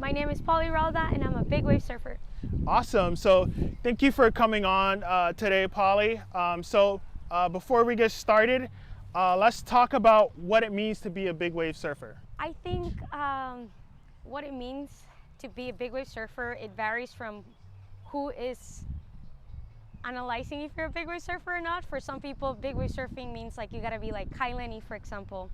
My name is Ralda, and I'm a big wave surfer. Awesome. So thank you for coming on today, Polly. Before we get started, let's talk about what it means to be a big wave surfer. I think what it means to be a big wave surfer, it varies from who is analyzing if you're a big wave surfer or not. For some people, big wave surfing means like you gotta be like Kai Lenny, for example.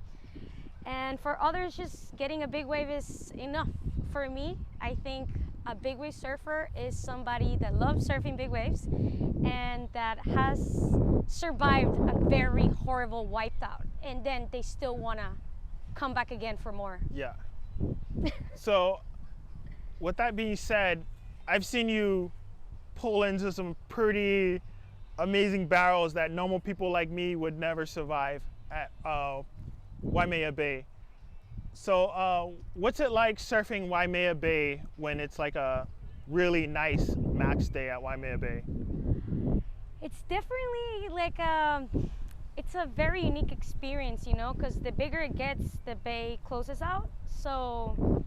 And for others, just getting a big wave is enough. For me, I think a big wave surfer is somebody that loves surfing big waves and that has survived a very horrible wipeout, and then they still wanna come back again for more. Yeah. So with that being said, I've seen you pull into some pretty amazing barrels that normal people like me would never survive at Waimea Bay. So what's it like surfing Waimea Bay when it's like a really nice max day at Waimea Bay? It's definitely like it's a very unique experience, you know, because the bigger it gets, the bay closes out. So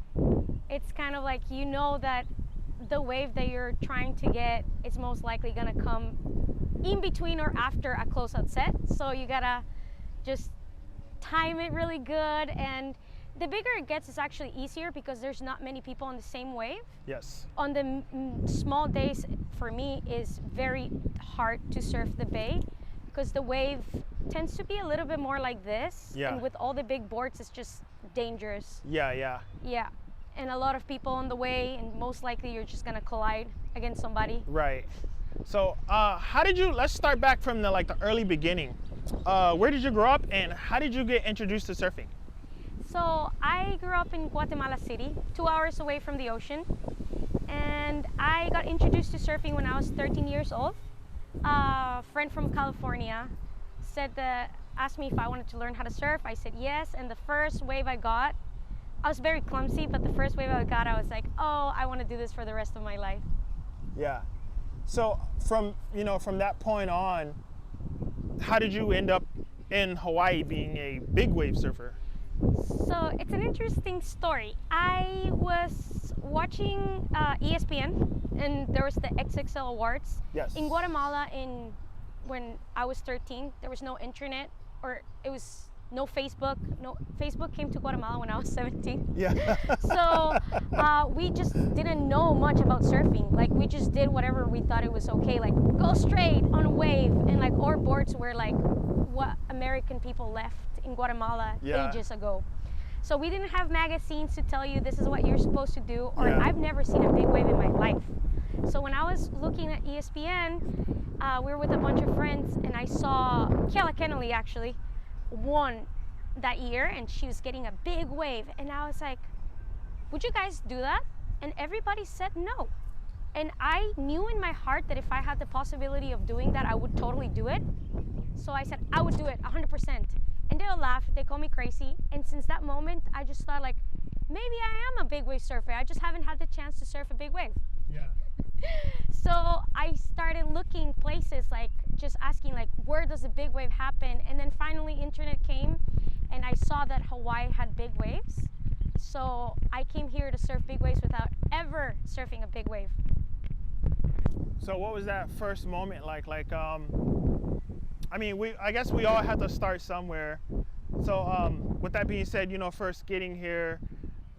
it's kind of like, you know, that the wave that you're trying to get is most likely gonna come in between or after a closeout set. So you gotta just time it really good, and the bigger it gets is actually easier because there's not many people on the same wave. Yes. On the small days, for me, is very hard to surf the bay because the wave tends to be a little bit more like this. Yeah. And with all the big boards, it's just dangerous. Yeah. Yeah. And a lot of people on the way, and most likely you're just gonna collide against somebody. Right. So let's start back from the early beginning. Where did you grow up and how did you get introduced to surfing? So I grew up in Guatemala City, 2 hours away from the ocean. And I got introduced to surfing when I was 13 years old. A friend from California asked me if I wanted to learn how to surf. I said yes, and the first wave I got, I was very clumsy, but the first wave I got, I was like, oh, I want to do this for the rest of my life. Yeah. So from that point on, how did you end up in Hawaii being a big wave surfer? So it's an interesting story. I was watching ESPN, and there was the XXL Awards. Yes. In Guatemala, when I was 13, there was no internet, or it was no Facebook. No, Facebook came to Guatemala when I was 17. Yeah. So we just didn't know much about surfing. Like, we just did whatever we thought it was okay. Like, go straight on a wave, and like our boards were like what American people left in Guatemala ages ago. So we didn't have magazines to tell you this is what you're supposed to do, or I've never seen a big wave in my life. So when I was looking at ESPN, we were with a bunch of friends, and I saw Kayla Kennelly actually won that year, and she was getting a big wave, and I was like, would you guys do that? And everybody said no. And I knew in my heart that if I had the possibility of doing that, I would totally do it. So I said I would do it 100%. And they all laughed, they called me crazy. And since that moment, I just thought like, maybe I am a big wave surfer. I just haven't had the chance to surf a big wave. Yeah. So I started looking places, like just asking like, where does a big wave happen? And then finally internet came, and I saw that Hawaii had big waves. So I came here to surf big waves without ever surfing a big wave. So what was that first moment like? I mean, I guess we all had to start somewhere. So with that being said, first getting here,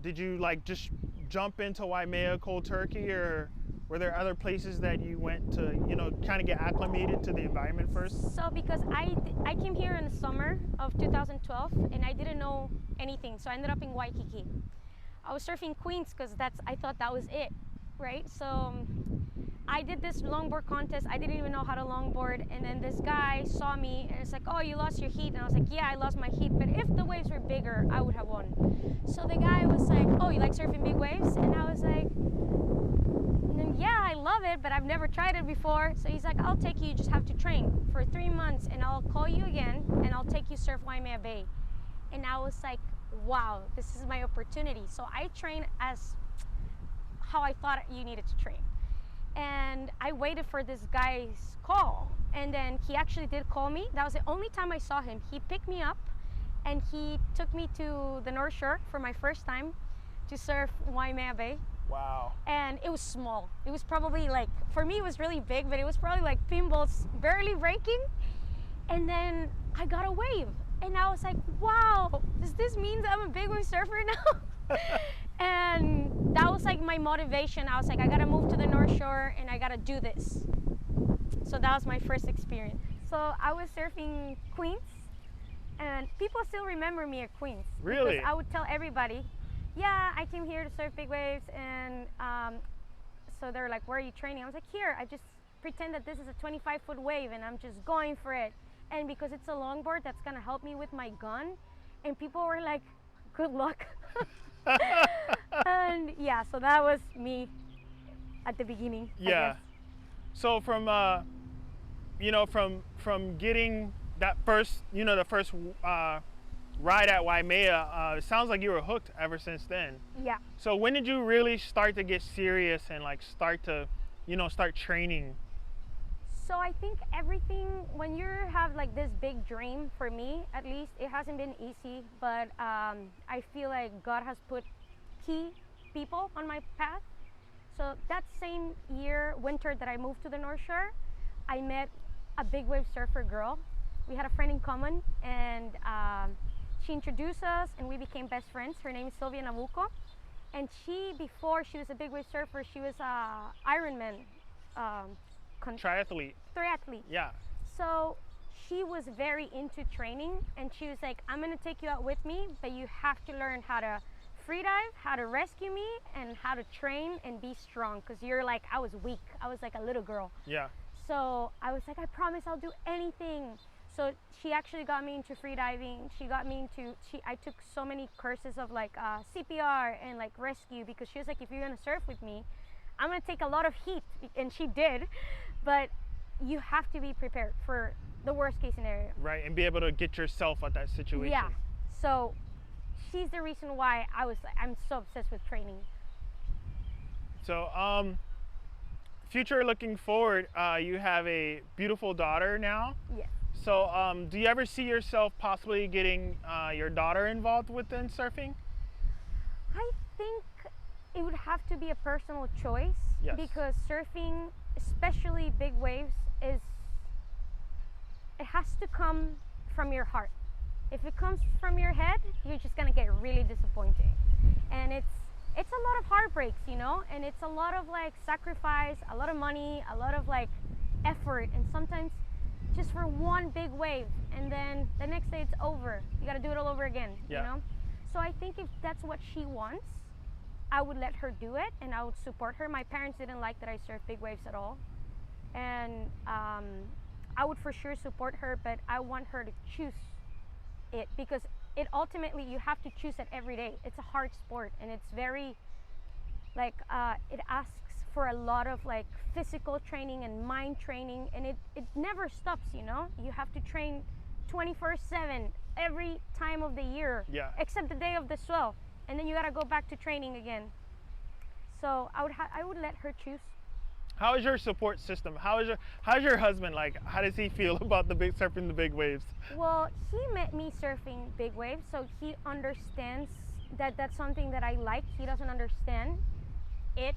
did you just jump into Waimea cold turkey, or were there other places that you went to, kind of get acclimated to the environment first? So because I came here in the summer of 2012, and I didn't know anything, so I ended up in Waikiki. I was surfing Queens because I thought that was it, right? So I did this longboard contest. I didn't even know how to longboard, and then this guy saw me and it's like, oh, you lost your heat. And I was like, yeah, I lost my heat, but if the waves were bigger, I would have won. So the guy was like, oh, you like surfing big waves? And I was like, yeah, I love it, but I've never tried it before. So he's like, I'll take you, you just have to train for 3 months, and I'll call you again and I'll take you surf Waimea Bay. And I was like, wow, this is my opportunity. So I trained as how I thought you needed to train. And I waited for this guy's call, and then he actually did call me. That was the only time I saw him. He picked me up and he took me to the North Shore for my first time to surf Waimea Bay. Wow. And it was small. It was probably like, for me it was really big, but it was probably like pinballs barely breaking. And then I got a wave, and I was like, wow, does this mean that I'm a big wave surfer now? And that was like my motivation. I was like, I gotta move to the North Shore and I gotta do this. So that was my first experience. So I was surfing Queens, and people still remember me at Queens. Really? Because I would tell everybody, yeah, I came here to surf big waves, and so they're like, where are you training? I was like, here, I just pretend that this is a 25-foot wave and I'm just going for it. And because it's a longboard, that's gonna help me with my gun. And people were like, good luck. And yeah, so that was me at the beginning. I Yeah. guess. So from from getting that first, the first ride at Waimea, it sounds like you were hooked ever since then. Yeah. So when did you really start to get serious and like start to, start training? So I think everything, when you have like this big dream, for me at least, it hasn't been easy, but I feel like God has put key people on my path. So that same year, winter, that I moved to the North Shore, I met a big wave surfer girl. We had a friend in common, and she introduced us and we became best friends. Her name is Sylvia Nabuco. And she, before she was a big wave surfer, she was a Ironman Triathlete. triathlete. Yeah. So she was very into training, and she was like, I'm gonna take you out with me, but you have to learn how to free dive, how to rescue me, and how to train and be strong, because you're like, I was weak. I was like a little girl. Yeah. So I was like, I promise I'll do anything. So she actually got me into free diving. She got me into, I took so many courses of like CPR and like rescue, because she was like, if you're gonna surf with me, I'm gonna take a lot of heat. And she did, but you have to be prepared for the worst case scenario. Right, and be able to get yourself at that situation. Yeah. So she's the reason why I'm so obsessed with training. So, future looking forward, you have a beautiful daughter now. Yes. So, do you ever see yourself possibly getting your daughter involved within surfing? I think it would have to be a personal choice. Yes. Because surfing, especially big waves, it has to come from your heart. If it comes from your head, you're just gonna get really disappointed. And it's a lot of heartbreaks, and it's a lot of like sacrifice, a lot of money, a lot of like effort, and sometimes just for one big wave, and then the next day it's over. You gotta do it all over again. Yeah. So I think if that's what she wants, I would let her do it, and I would support her. My parents didn't like that I surf big waves at all, and I would for sure support her, but I want her to choose it, because it ultimately, you have to choose it every day. It's a hard sport, and it's very like it asks for a lot of like physical training and mind training, and it never stops. You have to train 24/7 every time of the year. Yeah. Except the day of the swell, and then you gotta go back to training again. So I would let her choose. How is your support system? How's your husband like? How does he feel about surfing the big waves? Well, he met me surfing big waves, so he understands that that's something that I like. He doesn't understand it.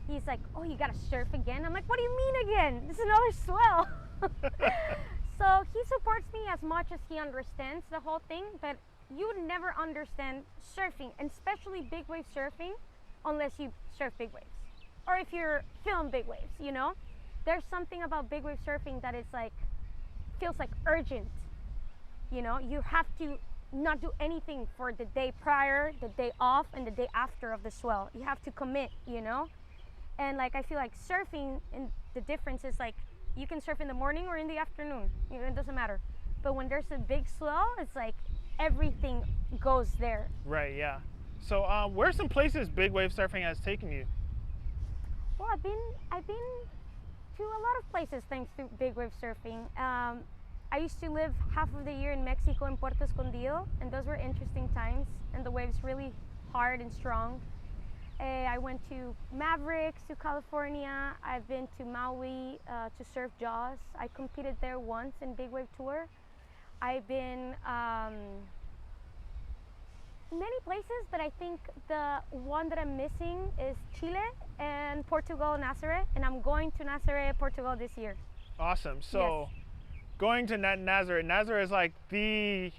He's like, oh, you gotta surf again? I'm like, what do you mean again? This is another swell. So he supports me as much as he understands the whole thing, but you would never understand surfing, and especially big wave surfing, unless you surf big waves. Or if you're film big waves, There's something about big wave surfing that is like, feels like urgent. You have to not do anything for the day prior, the day off, and the day after of the swell. You have to commit, And like, I feel like surfing, and the difference is like, you can surf in the morning or in the afternoon. It doesn't matter. But when there's a big swell, it's like everything goes there. Right, yeah. So where are some places big wave surfing has taken you? Well, I've been to a lot of places thanks to big wave surfing. I used to live half of the year in Mexico, in Puerto Escondido, and those were interesting times, and the waves really hard and strong. I went to Mavericks, to California. I've been to Maui to surf Jaws. I competed there once in Big Wave Tour. I've been Many places, but I think the one that I'm missing is Chile and Portugal, Nazareth, and I'm going to Nazareth, Portugal this year. Awesome. So Yes. going to Nazareth. Nazareth is like the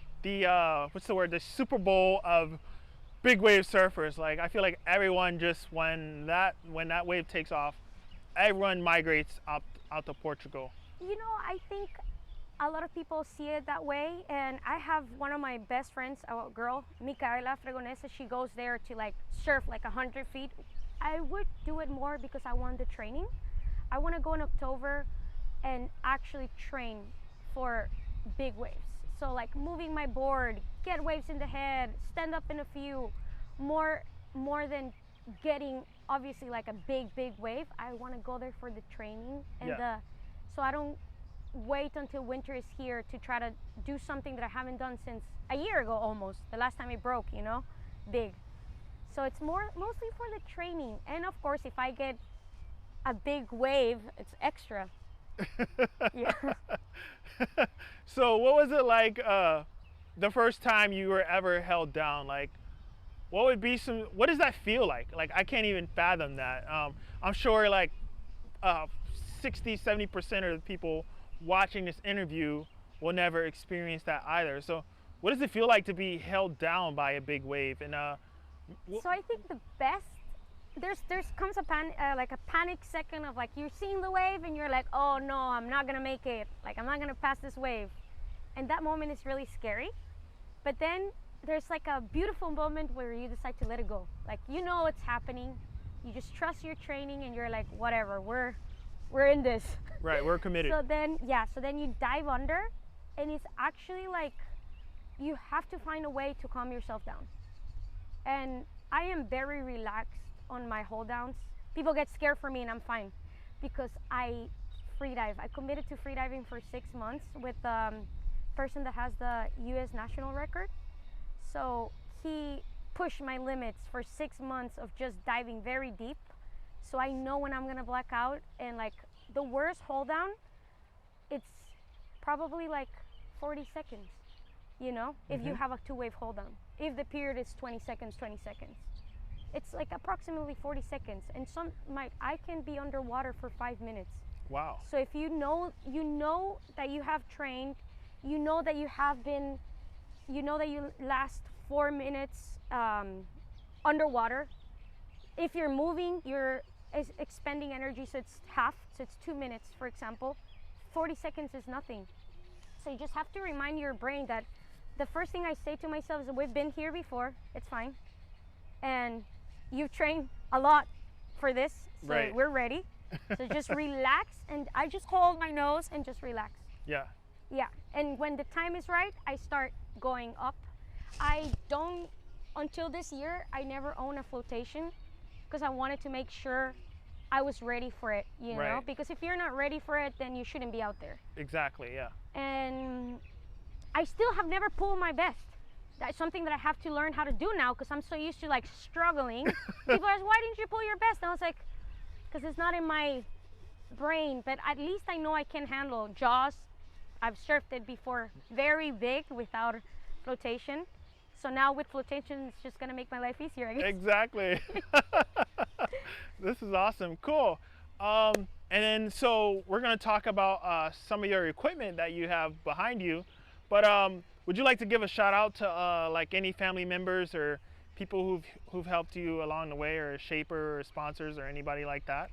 what's the word? The Super Bowl of big wave surfers. Like I feel like everyone just when that wave takes off, everyone migrates out to Portugal. I think a lot of people see it that way, and I have one of my best friends, a girl, Micaela Fregonesa. She goes there to like surf like 100 feet. I would do it more because I want the training. I want to go in October and actually train for big waves. So like moving my board, get waves in the head, stand up in a few, more than getting obviously like a big wave. I want to go there for the training and Yeah. so I don't wait until winter is here to try to do something that I haven't done since a year ago almost. The last time it broke, big. So it's mostly for the training, and of course if I get a big wave, it's extra. Yeah. So what was it like the first time you were ever held down? Like what does that feel like? Like I can't even fathom that. I'm sure like uh, 60-70% of the people watching this interview will never experience that either. So what does it feel like to be held down by a big wave? And So I think the best there's comes like a panic second of like you're seeing the wave and you're like, oh no, I'm not gonna make it. Like I'm not gonna pass this wave, and that moment is really scary. But then there's like a beautiful moment where you decide to let it go. Like it's happening. You just trust your training and you're like, whatever, we're in this. right, we're committed. So then you dive under, and it's actually like you have to find a way to calm yourself down. And I am very relaxed on my hold downs. People get scared for me and I'm fine because I free dive. I committed to free diving for 6 months with a person that has the US national record. So he pushed my limits for 6 months of just diving very deep. So I know when I'm gonna black out, and like the worst hold down, it's probably like 40 seconds, if you have a 2 wave hold down. If the period is 20 seconds, 20 seconds. It's like approximately 40 seconds. And I can be underwater for 5 minutes. Wow. So if you know that you have trained, that you have been, that you last 4 minutes underwater. If you're moving, you're expending energy, so it's half, so it's 2 minutes, for example. 40 seconds is nothing. So you just have to remind your brain that the first thing I say to myself is, we've been here before, it's fine. And you've trained a lot for this, so Right. we're ready. So just relax, and I just hold my nose and just relax. Yeah. Yeah, and when the time is right, I start going up. Until this year, I never owned a flotation because I wanted to make sure I was ready for it, Right. because if you're not ready for it, then you shouldn't be out there. Exactly. Yeah. And I still have never pulled my best. That's something that I have to learn how to do now because I'm so used to like struggling. People are like, why didn't you pull your best? And I was like, because it's not in my brain, but at least I know I can handle jaws. I've surfed it before, very big without flotation. So now with flotation, it's just gonna make my life easier, I guess. Exactly. This is awesome. Cool. And then so we're gonna talk about some of your equipment that you have behind you, but would you like to give a shout out to like any family members or people who've helped you along the way, or a shaper or sponsors or anybody like that?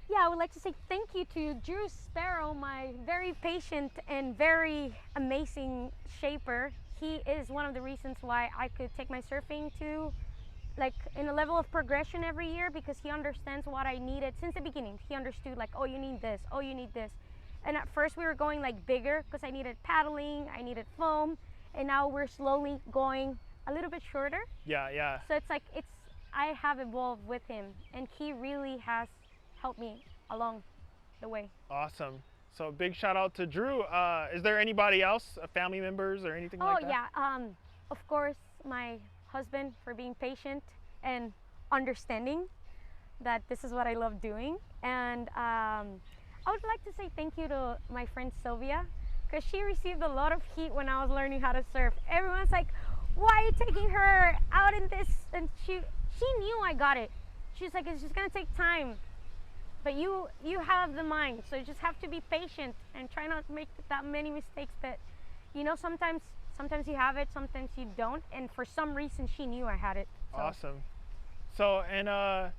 Yeah, I would like to say thank you to Drew Sparrow, my very patient and very amazing shaper. He is one of the reasons why I could take my surfing to like in a level of progression every year, because he understands what I needed since the beginning. He understood like, oh, you need this, oh, you need this. And at first we were going like bigger because I needed paddling, I needed foam, and now we're slowly going a little bit shorter. Yeah, yeah. So it's like I have evolved with him, and he really has helped me along the way. Awesome. So big shout out to Drew. Is there anybody else, family members or anything like that? Oh yeah, of course my husband for being patient and understanding that this is what I love doing. And I would like to say thank you to my friend Sylvia, because she received a lot of heat when I was learning how to surf. Everyone's like, why are you taking her out in this? And she knew I got it. She's like, it's just gonna take time. But you have the mind, so you just have to be patient and try not to make that many mistakes. But you know, sometimes you have it, sometimes you don't. And for some reason, she knew I had it. So. Awesome. So, and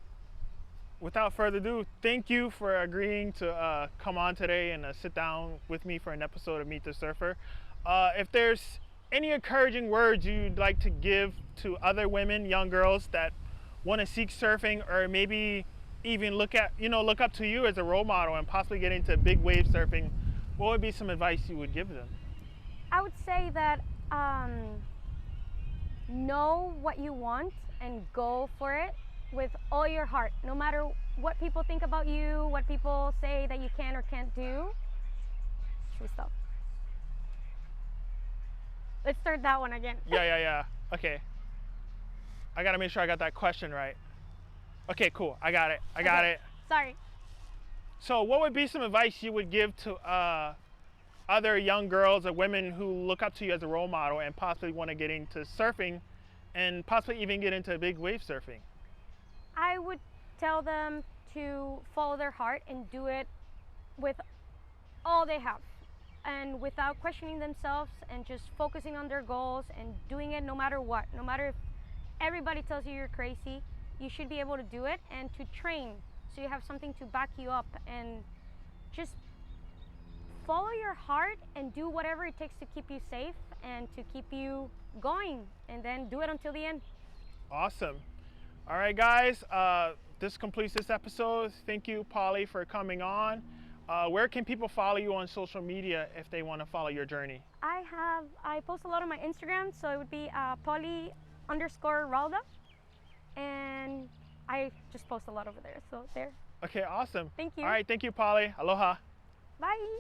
without further ado, thank you for agreeing to come on today and sit down with me for an episode of Meet the Surfer. If there's any encouraging words you'd like to give to other women, young girls that want to seek surfing, or maybe even look up to you as a role model and possibly get into big wave surfing, what would be some advice you would give them? I would say that know what you want and go for it with all your heart. No matter what people think about you, what people say that you can or can't do. Should we stop? Let's start that one again. Yeah. Okay. I gotta make sure I got that question right. Okay, cool. I got it. Sorry. So what would be some advice you would give to other young girls or women who look up to you as a role model and possibly want to get into surfing and possibly even get into big wave surfing? I would tell them to follow their heart and do it with all they have and without questioning themselves, and just focusing on their goals and doing it no matter what. No matter if everybody tells you you're crazy, you should be able to do it, and to train so you have something to back you up, and just follow your heart and do whatever it takes to keep you safe and to keep you going, and then do it until the end. Awesome. All right, guys, this completes this episode. Thank you, Polly, for coming on. Where can people follow you on social media if they want to follow your journey? I post a lot on my Instagram, so it would be Polly_Ralda, and I just post a lot over there. So there. Okay, awesome. Thank you. All right, thank you, Polly. Aloha. Bye.